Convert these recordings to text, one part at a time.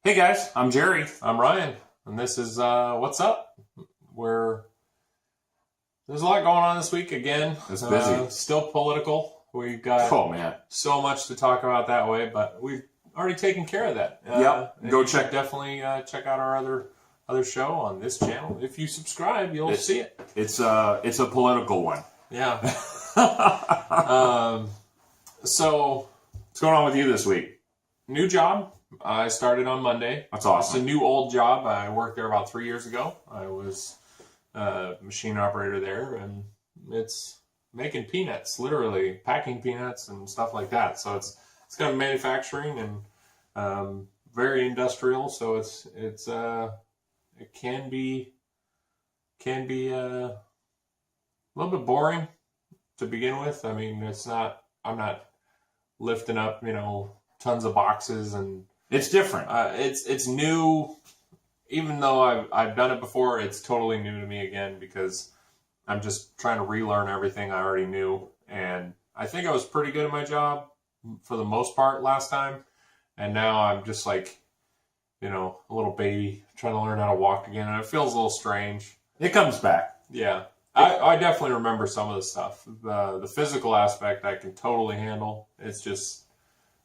Hey guys, I'm Jerry. I'm Ryan, and this is What's Up? There's a lot going on this week again. It's busy. Still political. We've got Oh man, so much to talk about that way, but we've already taken care of that. Yep. And Go you check. should definitely check out our other show on this channel. If you subscribe, you'll see it. it's a political one. Yeah. So, What's going on with you this week? new job. I started on Monday. That's It's a awesome. new old job. I worked there about 3 years ago. I was a machine operator there, and it's making peanuts, literally packing peanuts and stuff like that. So it's kind of manufacturing and very industrial. So it can be a little bit boring to begin with. I mean, I'm not lifting up tons of boxes and. It's different. It's new, even though I've done it before. It's totally new to me again because I'm just trying to relearn everything I already knew, and I think I was pretty good at my job for the most part last time, and now I'm just like, a little baby trying to learn how to walk again, and it feels a little strange. It comes back. Yeah, I definitely remember some of the stuff. The physical aspect I can totally handle. It's just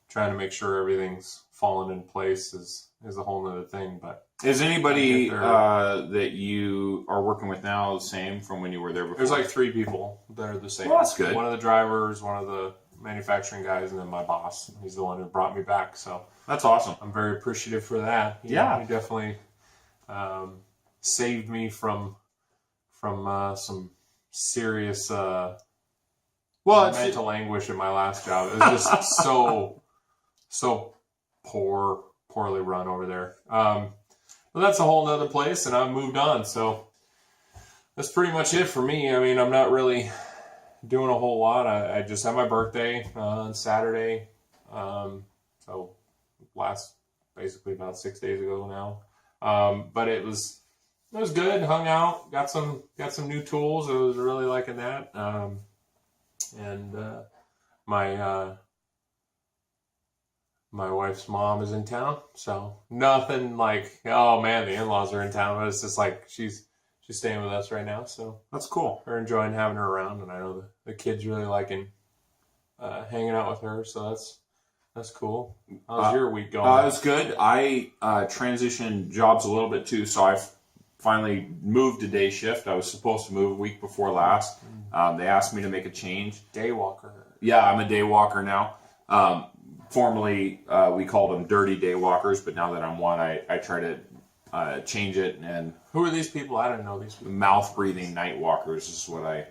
trying to make sure everything's falling in place is a whole nother thing. But Is anybody I that you are working with now the same from when you were there before? there's like 3 people that are the same. Well, that's good. One of the drivers, one of the manufacturing guys, and then my boss. He's the one who brought me back, so That's awesome. I'm very appreciative for that. He definitely saved me from some serious mental anguish in my last job. It was just so poorly run over there. But that's a whole nother place, and I've moved on. So that's pretty much it for me. I mean, I'm not really doing a whole lot. I just had my birthday on Saturday. So basically about 6 days ago now. But it was good. Hung out, got some new tools. I was really liking that. And my wife's mom is in town, so nothing like, oh man, the in-laws are in town, but it's just like she's staying with us right now, so That's cool. we're enjoying having her around, and I know the kids really liking hanging out with her, so that's cool. How's your week going? It was good. I transitioned jobs a little bit too, so I've finally moved to day shift. I was supposed to move a week before last. They asked me to make a change. Daywalker. Yeah, I'm a day walker now. Formerly, we called them dirty day walkers, but now that I'm one, I try to change it. And Who are these people? I don't know these people. mouth breathing night walkers is what Right.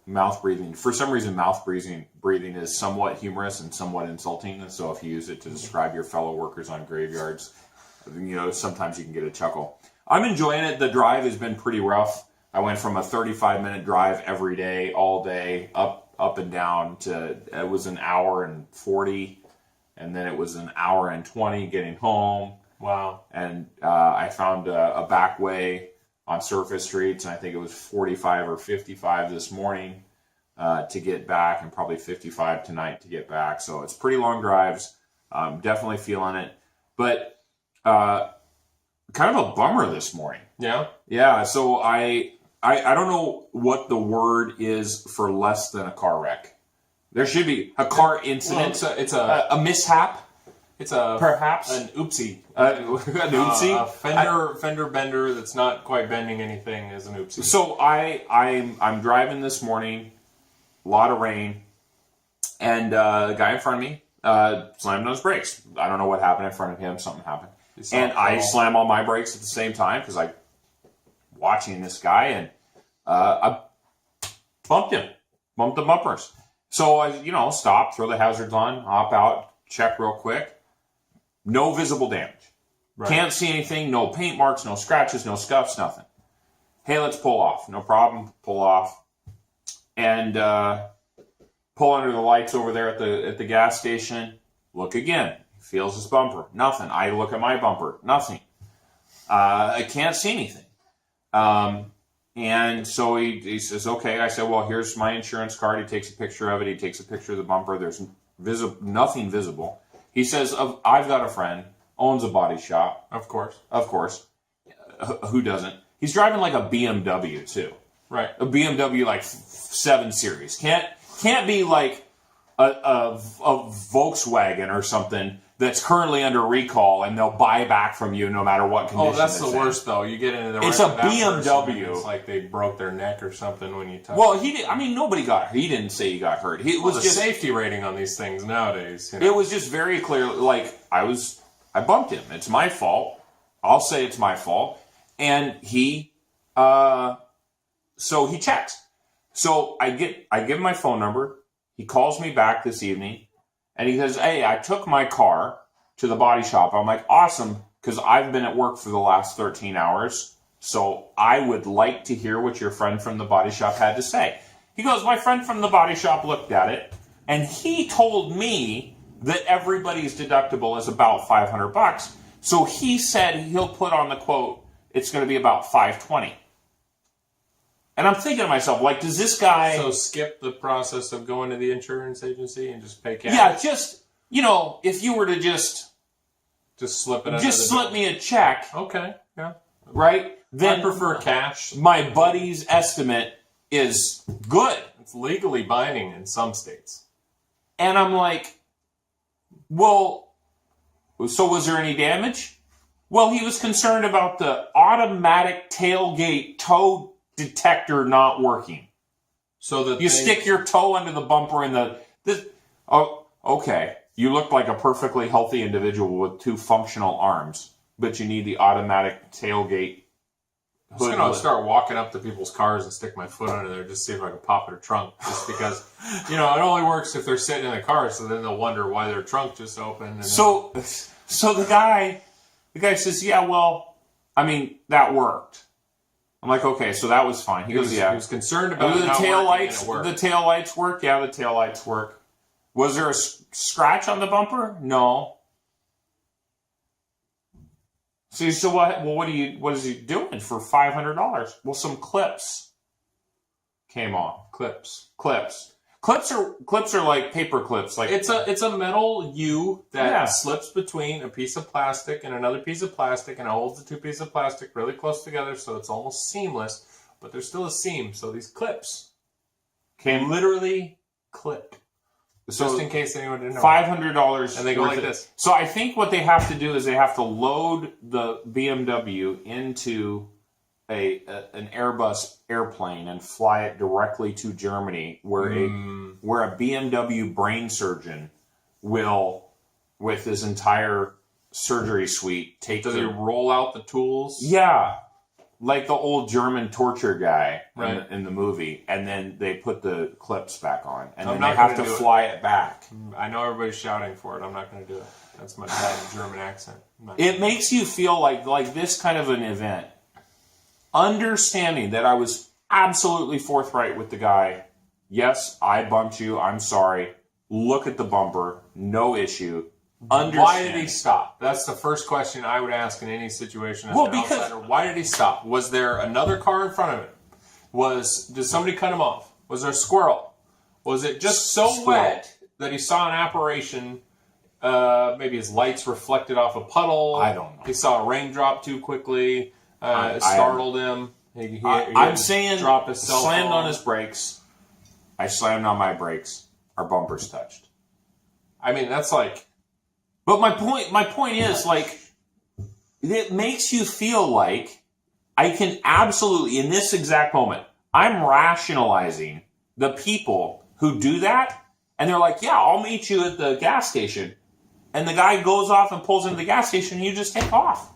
mouth breathing. For some reason, mouth breathing is somewhat humorous and somewhat insulting. And so if you use it to describe your fellow workers on graveyards, sometimes you can get a chuckle. I'm enjoying it. The drive has been pretty rough. I went from a 35-minute drive every day, all day, up and down to, it was an hour and 40, and then it was an hour and 20 getting home. Wow. And I found a back way on surface streets, and I think it was 45 or 55 this morning to get back, and probably 55 tonight to get back. So it's pretty long drives. Definitely feeling it. But kind of a bummer this morning. Yeah. Yeah, so I don't know what the word is for less than a car wreck. There should be a car incident. Well, it's a mishap. It's a Perhaps. an oopsie. An oopsie. A fender bender that's not quite bending anything is an oopsie. So I'm driving this morning, a lot of rain, and the guy in front of me slammed on his brakes. I don't know what happened in front of him. Something happened, and I slam on my brakes at the same time because I'm watching this guy, and I bumped the bumpers. So I stop, throw the hazards on, hop out, check real quick. No visible damage. Right. Can't see anything. No paint marks, no scratches, no scuffs, nothing. Hey, let's pull off. No problem. Pull off. And pull under the lights over there at the gas station. Look again. Feels his bumper. Nothing. I look at my bumper. Nothing. I can't see anything. And so he says, okay. I said, well, here's my insurance card. He takes a picture of it. He takes a picture of the bumper. There's nothing visible. He says, I've got a friend owns a body shop, Of course. of course. Who doesn't? He's driving like a BMW too. Right. A BMW like 7 Series. Can't be like a Volkswagen or something that's currently under recall and they'll buy back from you no matter what condition. Oh, that's it's the in. worst though. You get into the It's right a with that person, BMW. and it's like they broke their neck or something when you touch. Well, he did. I mean, nobody got. He didn't say he got hurt. It was the just safety rating on these things nowadays. You know? It was just very clear. Like I bumped him. It's my fault. I'll say it's my fault. And he, so he checks. So I give him my phone number. He calls me back this evening, and he says, "Hey, I took my car to the body shop." I'm like, "Awesome," because I've been at work for the last 13 hours. So I would like to hear what your friend from the body shop had to say. He goes, "My friend from the body shop looked at it, and he told me that everybody's deductible is about $500. So he said he'll put on the quote, it's going to be about $520." And I'm thinking to myself, like, does this guy... So skip the process of going to the insurance agency and just pay cash? Yeah, just, if you were to just slip it slip me a check, Okay, yeah. right? Then I prefer cash. my buddy's estimate is good. It's legally binding in some states. And I'm like, well, so was there any damage? Well, he was concerned about the automatic tailgate toe detector not working. So that You stick your toe under the bumper and oh, okay. You look like a perfectly healthy individual with 2 functional arms, but you need the automatic tailgate. I'm just going to start walking up to people's cars and stick my foot under there just to see if I can pop their trunk. Just because, it only works if they're sitting in the car, so then they'll wonder why their trunk just opened. And So the guy says, yeah, well, I mean, that worked. I'm like, okay, so that was fine. He goes, yeah. He was concerned about the it taillights. worked. The taillights work. Yeah, the taillights work. Was there a scratch on the bumper? No. So what? Well, what is he doing for $500? Well, some clips came on. Clips are like paper clips. Like It's a metal U that Yeah. slips between a piece of plastic and another piece of plastic, and it holds the 2 pieces of plastic really close together, so it's almost seamless. But there's still a seam, so these clips came literally clip. so Just in case anyone didn't know. $500, And they go like this. So I think what they have to do is they have to load the BMW into an Airbus airplane and fly it directly to Germany, where a BMW brain surgeon will, with his entire surgery suite, take. Does he roll out the tools? Yeah, like the old German torture guy Right. in the movie, and then they put the clips back on, and I'm then they not have gonna to do it. fly it back. I know everybody's shouting for it. I'm not going to do it. That's my bad German accent. It makes you feel like this kind of an event, understanding that I was absolutely forthright with the guy. Yes, I bumped you. I'm sorry. Look at the bumper. No issue. Why did he stop? That's the first question I would ask in any situation as Well, an because- outsider. Why did he stop? Was there another car in front of him? Did somebody cut him off? Was there a squirrel? Was it just so Squirrel. wet that he saw an apparition? Maybe his lights reflected off a puddle. I don't know. He saw a raindrop too quickly. It startled him. He I'm saying dropped his cell slammed phone. on his brakes. I slammed on my brakes. Our bumpers touched. I mean, that's like... But my point is, like, it makes you feel like I can absolutely, in this exact moment, I'm rationalizing the people who do that, and they're like, yeah, I'll meet you at the gas station. And the guy goes off and pulls into the gas station, and you just take off.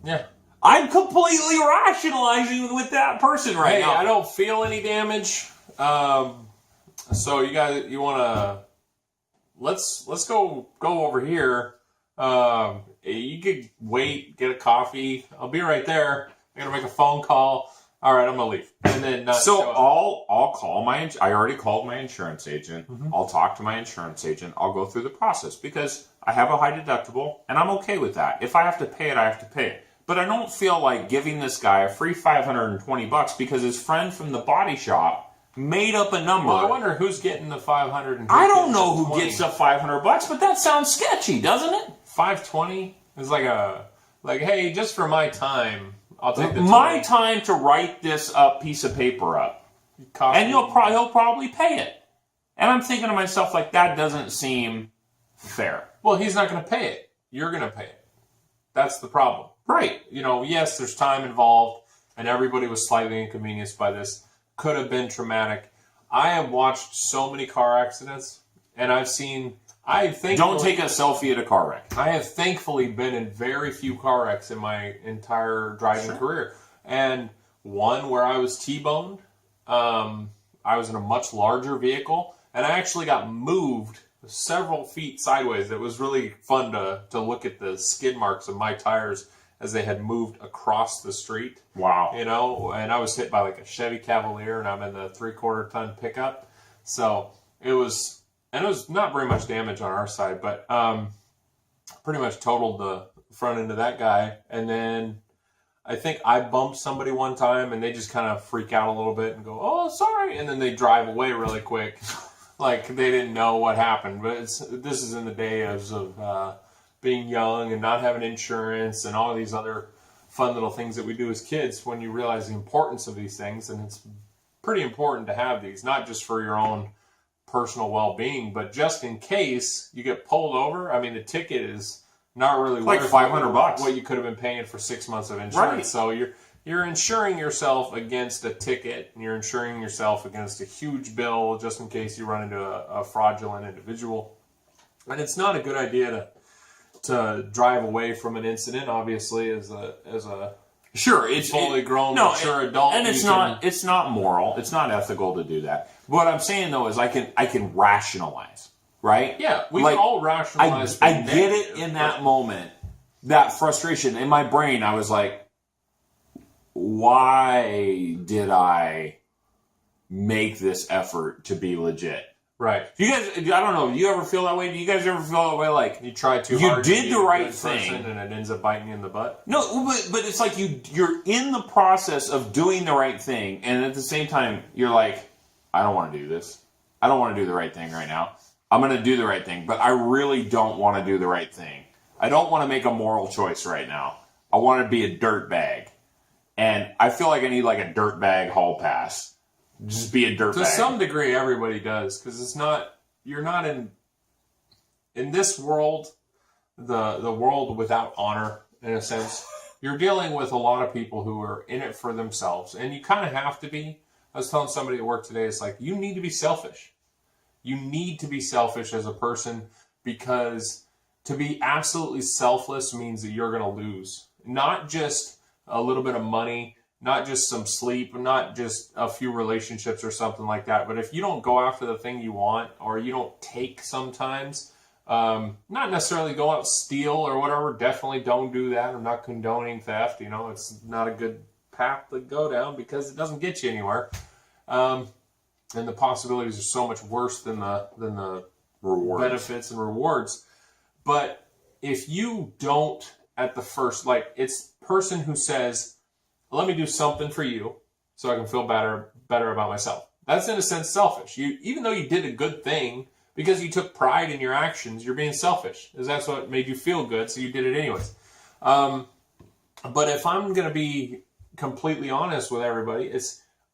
Yeah. I'm completely rationalizing with that person right now. I don't feel any damage. So you guys, you want to let's go over here. You could wait, get a coffee. I'll be right there. I gotta make a phone call. All right, I'm gonna leave, and then So show up. I'll call I already called my insurance agent. Mm-hmm. I'll talk to my insurance agent. I'll go through the process because I have a high deductible and I'm okay with that. If I have to pay it, I have to pay it. But I don't feel like giving this guy a free $520 because his friend from the body shop made up a number. Well, I wonder who's getting the 500. I don't know who gets the $500, but that sounds sketchy, doesn't it? 520. It's like, hey, just for my time, I'll take the my 20. time to write this piece of paper up, Cost and me- he'll probably pay it. And I'm thinking to myself, like, that doesn't seem fair. Well, he's not going to pay it. You're going to pay it. That's the problem. Right. You know, yes, there's time involved, and everybody was slightly inconvenienced by this. Could have been traumatic. I have watched so many car accidents, and I've seen. Don't take a selfie at a car wreck. I have thankfully been in very few car wrecks in my entire driving career, and one where I was T-boned. I was in a much larger vehicle, and I actually got moved several feet sideways. It was really fun to look at the skid marks of my tires as they had moved across the street. Wow. You know, and I was hit by like a Chevy Cavalier, and I'm in the 3/4 ton pickup. So it was not very much damage on our side, but pretty much totaled the front end of that guy. And then I think I bumped somebody one time, and they just kind of freak out a little bit and go, "Oh, sorry," and then they drive away really quick, like they didn't know what happened. But this is in the days of being young and not having insurance and all of these other fun little things that we do as kids. When you realize the importance of these things, and it's pretty important to have these, not just for your own personal well-being, but just in case you get pulled over. I mean, the ticket is not really Like worth $500 what you could have been paying for 6 months of insurance. Right. So you're insuring yourself against a ticket, and you're insuring yourself against a huge bill just in case you run into a fraudulent individual. And it's not a good idea to drive away from an incident. Obviously, as a Sure, it's fully grown, mature adult, and it's not moral. It's not ethical to do that. What I'm saying though is I can rationalize, right? Yeah, we Like, can all rationalize. I get it in that moment, that frustration in my brain. I was like, why did I make this effort to be legit? Right. You guys, I don't know. Do you ever feel that way? Do you guys ever feel that way? Like You try too You hard. to did be the a right good person, thing. and it ends up biting you in the butt. no, but it's like you're in the process of doing the right thing, and at the same time you're like, I don't want to do this. I don't want to do the right thing right now. I'm going to do the right thing, but I really don't want to do the right thing. I don't want to make a moral choice right now. I want to be a dirtbag, and I feel like I need like a dirtbag hall pass. Just be a dirtbag. To some degree, everybody does, because it's not. You're not in this world, the world without honor, in a sense. You're dealing with a lot of people who are in it for themselves, and you kind of have to be. I was telling somebody at work today, it's like, you need to be selfish. You need to be selfish as a person, because to be absolutely selfless means that you're going to lose. Not just a little bit of money, not just some sleep, not just a few relationships or something like that. But if you don't go after the thing you want, or you don't take sometimes, not necessarily go out and steal or whatever, definitely don't do that. I'm not condoning theft. You know, it's not a good path to go down because it doesn't get you anywhere. And the possibilities are so much worse than the Rewards. benefits and rewards. But if you don't at the first, like, it's person who says, let me do something for you so I can feel better about myself. That's in a sense selfish. Even though you did a good thing, because you took pride in your actions, you're being selfish, because that's what made you feel good, so you did it anyways. But if I'm going to be completely honest with everybody,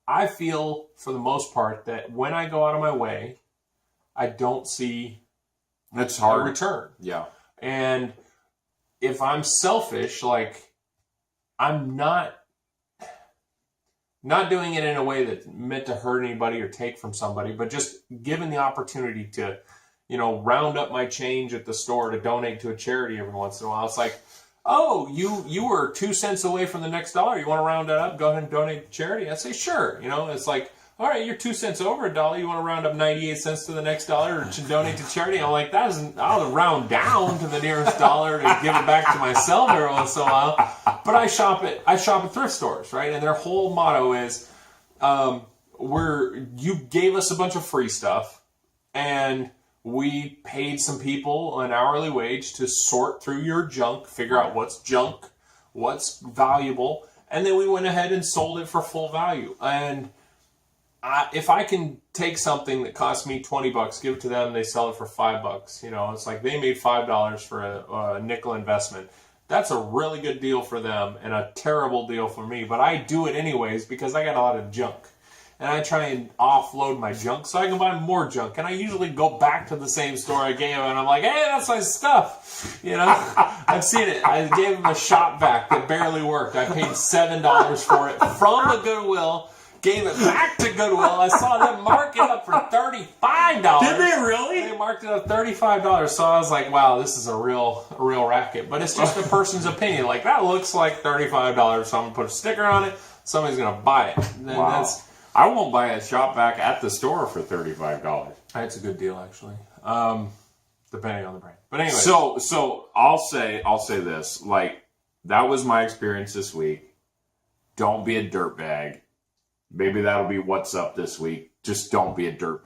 I feel for the most part that when I go out of my way, I don't see It's a hard. return. Yeah. And if I'm selfish, like, I'm not doing it in a way that's meant to hurt anybody or take from somebody, but just given the opportunity to, round up my change at the store to donate to a charity every once in a while. It's like, oh, you were 2 cents away from the next dollar. You want to round it up? Go ahead and donate to charity. I'd say, sure. It's like, all right, you're 2 cents over a dollar. You want to round up 98 cents to the next dollar to donate to charity? I'm like, I'll round down to the nearest dollar to give it back to myself every once in a while. But I shop at thrift stores, right? And their whole motto is, you gave us a bunch of free stuff, and we paid some people an hourly wage to sort through your junk, figure out what's junk, what's valuable, and then we went ahead and sold it for full value. And if I can take something that cost me $20, give it to them, they sell it for $5. It's like they made $5 for a nickel investment. That's a really good deal for them and a terrible deal for me. But I do it anyways because I got a lot of junk. And I try and offload my junk so I can buy more junk. And I usually go back to the same store I gave him, and I'm like, hey, that's my stuff. You know, I've seen it. I gave him a shop vac that barely worked. I paid $7 for it from the Goodwill, gave it back to Goodwill. I saw them mark it up for $35. Did they really? They marked it up $35. So I was like, wow, this is a real racket. But it's just a person's opinion. Like, that looks like $35, so I'm going to put a sticker on it. Somebody's going to buy it. And Wow. I won't buy a shop vac at the store for $35. That's a good deal, actually. Depending on the brand. But anyway. So I'll say this. Like, that was my experience this week. Don't be a dirtbag. Maybe that'll be what's up this week. Just don't be a dirtbag.